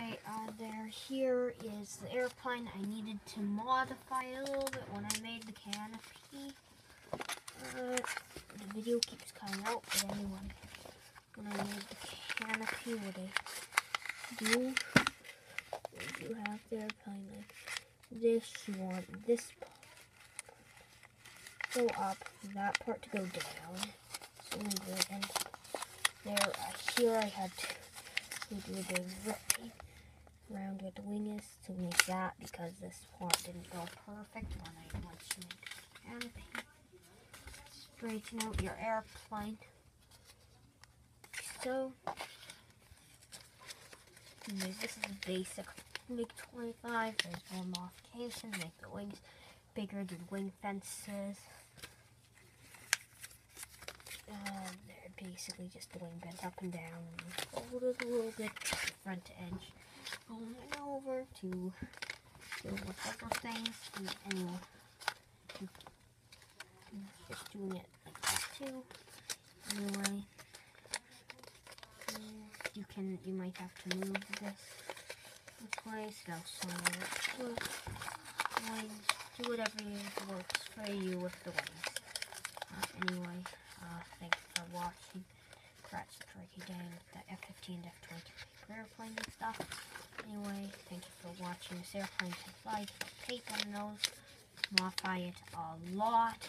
Okay, here is the airplane. I needed to modify it a little bit when I made the canopy. The video keeps cutting out, but anyway, when I made the canopy, what I do is you have the airplane like this. You want this part to go up, that part to go down. So we do it, and there, here I had to do the ripping around where the wing is to make that, because this part didn't go perfect when I once made the canopy. Straighten out your airplane. So, anyways, this is a basic MiG-25. There's more modifications, make the wings bigger, do wing fences. They're basically just the wing bent up and down, and folded a little bit to the front edge. Going over to do whatever things. And anyway, just doing it like that too. Anyway, you might have to move this way, so wings, do whatever works for you with the wings. Anyway, thanks for watching. Scratch the Turkey Gang with the F-15 and F-20 paper airplane and stuff. Anyway, thank you for watching. This airplane can fly, tape on the nose, modify it a lot.